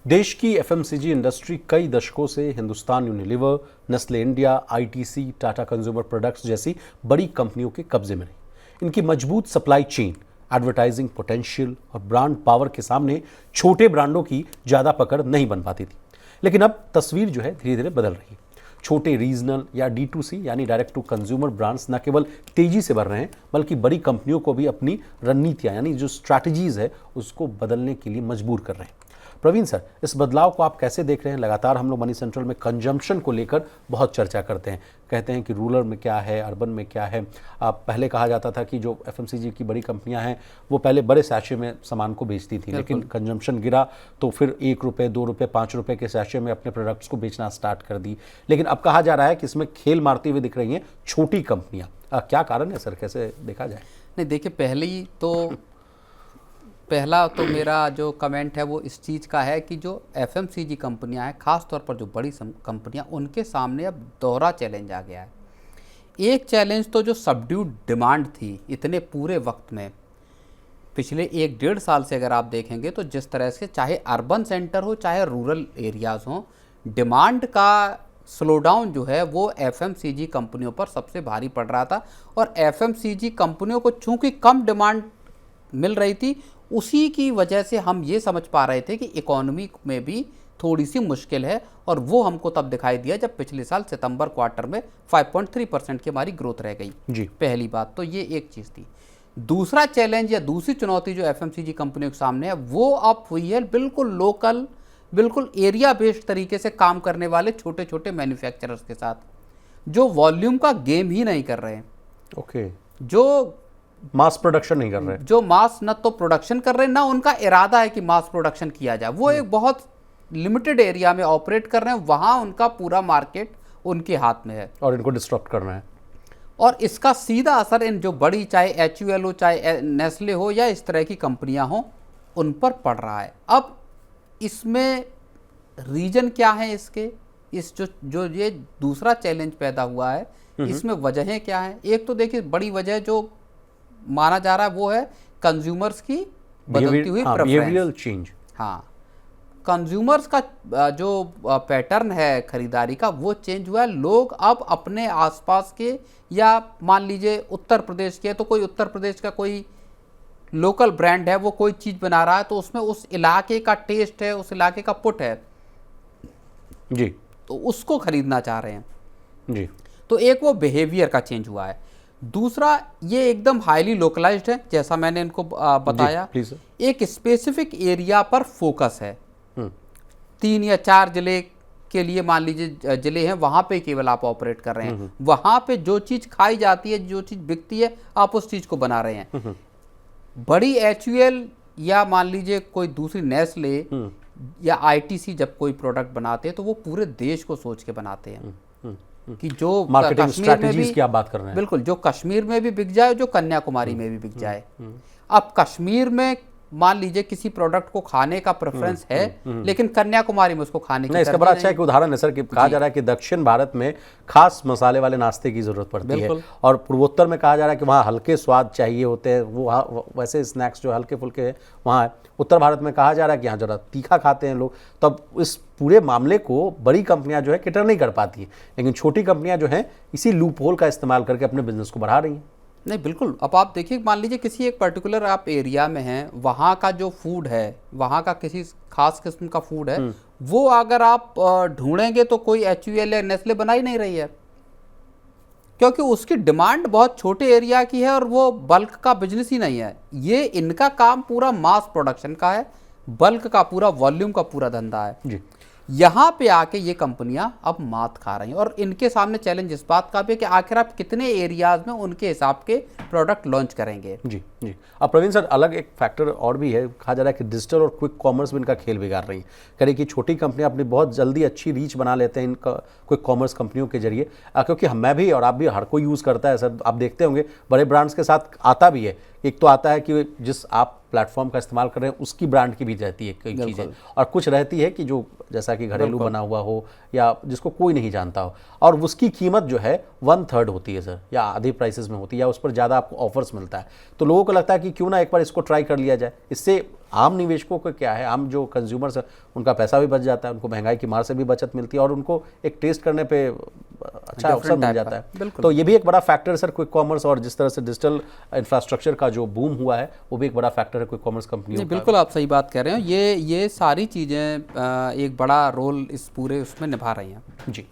देश की FMCG industry कई दशकों से Hindustan Unilever, Nestle India, ITC, Tata consumer products जैसी बड़ी कंपनियों के कब्जे में रही। इनकी मजबूत सप्लाई चेन, एडवर्टाइजिंग पोटेंशियल और ब्रांड पावर के सामने छोटे ब्रांडों की ज्यादा पकड़ नहीं बन पाती थी। लेकिन अब तस्वीर जो है धीरे धीरे बदल रही है। छोटे रीजनल या D2C यानी डायरेक्ट टू कंज्यूमर ब्रांड्स न केवल तेजी से बढ़ रहे हैं, बल्कि बड़ी कंपनियों को भी अपनी रणनीतियां यानी जो स्ट्रैटेजीज है उसको बदलने के लिए मजबूर कर रहे हैं। प्रवीण सर, इस बदलाव को आप कैसे देख रहे हैं? लगातार हम लोग मनी सेंट्रल में कंजम्पशन को लेकर बहुत चर्चा करते हैं, कहते हैं कि रूरल में क्या है, अर्बन में क्या है। पहले कहा जाता था कि जो एफएमसीजी की बड़ी कंपनियां हैं वो पहले बड़े सैशे में सामान को बेचती थी, लेकिन कंजम्पशन गिरा तो फिर 1 रुपये, 2 रुपये, 5 रुपये के सैशे में अपने प्रोडक्ट्स को बेचना स्टार्ट कर दी। लेकिन अब कहा जा रहा है कि इसमें खेल मारती हुई दिख रही हैं छोटी कंपनियां। क्या कारण है सर, कैसे देखा जाए? नहीं देखिए, पहला तो मेरा जो कमेंट है वो इस चीज़ का है कि जो एफएमसीजी कंपनियां हैं, ख़ास तौर पर जो बड़ी कंपनियां, उनके सामने अब दोहरा चैलेंज आ गया है। एक चैलेंज तो जो सबड्यूड डिमांड थी इतने पूरे वक्त में, पिछले 1-1.5 साल से अगर आप देखेंगे तो जिस तरह से चाहे अर्बन सेंटर हो चाहे रूरल एरियाज़ हों, डिमांड का स्लोडाउन जो है वो एफएमसीजी कंपनियों पर सबसे भारी पड़ रहा था। और एफएमसीजी कंपनियों को चूँकि कम डिमांड मिल रही थी, उसी की वजह से हम ये समझ पा रहे थे कि इकोनॉमी में भी थोड़ी सी मुश्किल है। और वो हमको तब दिखाई दिया जब पिछले साल सितंबर क्वार्टर में 5.3% की हमारी ग्रोथ रह गई जी। पहली बात तो ये एक चीज़ थी। दूसरा चैलेंज या दूसरी चुनौती जो एफएमसीजी कंपनियों के सामने है वो अब हुई है बिल्कुल लोकल, बिल्कुल एरिया बेस्ड तरीके से काम करने वाले छोटे छोटे मैन्युफैक्चरर्स के साथ, जो वॉल्यूम का गेम ही नहीं कर रहे हैं। जो मास प्रोडक्शन नहीं कर रहे, जो मास न तो प्रोडक्शन कर रहे हैं ना उनका इरादा है कि मास प्रोडक्शन किया जाए। वो एक बहुत लिमिटेड एरिया में ऑपरेट कर रहे हैं, वहां उनका पूरा मार्केट उनके हाथ में है और इनको डिस्टर्ब करना है। और इसका सीधा असर इन जो बड़ी, चाहे HUL हो, चाहे नेस्ले हो या इस तरह की कंपनियां हो, उन पर पड़ रहा है। अब इसमें रीजन क्या है इसके, इस जो ये दूसरा चैलेंज पैदा हुआ है, इसमें वजहें क्या हैं? एक तो देखिए बड़ी वजह जो माना जा रहा है वो है कंज्यूमर्स की बदलती हुई बिहेवियरल चेंज। हाँ, कंज्यूमर्स का जो पैटर्न है खरीदारी का वो चेंज हुआ है। लोग अब अपने आसपास के, या मान लीजिए उत्तर प्रदेश के, तो कोई उत्तर प्रदेश का कोई लोकल ब्रांड है, वो कोई चीज़ बना रहा है तो उसमें उस इलाके का टेस्ट है, उस इलाके का पुट है जी, तो उसको खरीदना चाह रहे हैं जी। तो एक वो बिहेवियर का चेंज हुआ है। दूसरा, ये एकदम हाईली लोकलाइज्ड है, जैसा मैंने इनको बताया, एक स्पेसिफिक एरिया पर फोकस है। 3 या 4 जिले के लिए मान लीजिए जिले हैं, वहां पे केवल आप ऑपरेट कर रहे हैं। वहां पे जो चीज खाई जाती है, जो चीज बिकती है, आप उस चीज को बना रहे हैं। बड़ी HUL या मान लीजिए कोई दूसरी नेस्ले या ITC जब कोई प्रोडक्ट बनाते हैं तो वो पूरे देश को सोच के बनाते हैं कि जो मार्केटिंग स्ट्रैटेजीज की आप बात कर रहे हैं। बिल्कुल, जो कश्मीर में भी बिक जाए, जो कन्याकुमारी में भी बिक जाए। अब कश्मीर में मान लीजिए किसी प्रोडक्ट को खाने का प्रेफरेंस है, लेकिन कन्याकुमारी में उसको खाने की इसका बड़ा अच्छा एक उदाहरण है सर कि कहा जा रहा है कि दक्षिण भारत में खास मसाले वाले नाश्ते की जरूरत पड़ती है, और पूर्वोत्तर में कहा जा रहा है कि वहाँ हल्के स्वाद चाहिए होते हैं, वो वैसे स्नैक्स जो हल्के फुल्के हैं वहाँ है। उत्तर भारत में कहा जा रहा है कि यहाँ जरा तीखा खाते हैं लोग। तो अब इस पूरे मामले को बड़ी कंपनियां जो है कैटर नहीं कर पाती है, लेकिन छोटी कंपनियां जो हैं इसी लूप होल का इस्तेमाल करके अपने बिजनेस को बढ़ा रही हैं। नहीं बिल्कुल, अब आप देखिए, मान लीजिए किसी एक पर्टिकुलर आप एरिया में हैं, वहाँ का जो फूड है, वहाँ का किसी खास किस्म का फूड है, वो अगर आप ढूंढेंगे तो कोई HUL या नेस्ले बना ही नहीं रही है, क्योंकि उसकी डिमांड बहुत छोटे एरिया की है और वो बल्क का बिजनेस ही नहीं है। ये इनका काम पूरा मास प्रोडक्शन का है, बल्क का पूरा वॉल्यूम का पूरा धंधा है जी। यहाँ पे आके ये कंपनियां अब मात खा रही हैं, और इनके सामने चैलेंज इस बात का भी है कि आखिर आप कितने एरियाज में उनके हिसाब के प्रोडक्ट लॉन्च करेंगे। जी जी। अब प्रवीण सर, अलग एक फैक्टर और भी है, कहा जा रहा है कि डिजिटल और क्विक कॉमर्स में इनका खेल बिगाड़ रही है। कह रही कि छोटी कंपनियां अपनी बहुत जल्दी अच्छी रीच बना लेते हैं इनका क्विक कॉमर्स कंपनियों के जरिए, क्योंकि मैं भी और आप भी, हर कोई यूज़ करता है सर। आप देखते होंगे बड़े ब्रांड्स के साथ आता भी है, एक तो आता है कि जिस आप प्लेटफॉर्म का इस्तेमाल कर रहे हैं उसकी ब्रांड की भी रहती है कई चीज़ें, और कुछ रहती है कि जो जैसा कि घरेलू बना हुआ हो या जिसको कोई नहीं जानता हो, और उसकी कीमत जो है 1/3 होती है सर, या आधे प्राइसेस में होती है, या उस पर ज़्यादा आपको ऑफर्स मिलता है। तो लोगों को लगता है कि क्यों ना एक बार इसको ट्राई कर लिया जाए, इससे आम निवेशकों को क्या है, आम जो कंज्यूमर्स उनका पैसा भी बच जाता है, उनको महंगाई की मार से भी बचत मिलती है और उनको एक टेस्ट करने पे अच्छा अवसर मिल जाता है। तो ये भी एक बड़ा फैक्टर है सर क्विक कॉमर्स, और जिस तरह से डिजिटल इंफ्रास्ट्रक्चर का जो बूम हुआ है वो भी एक बड़ा फैक्टर है क्विक कॉमर्स कंपनियों का। बिल्कुल आप सही बात कह रहे हो। ये सारी चीज़ें एक बड़ा रोल इस पूरे उसमें निभा रही हैं। जी।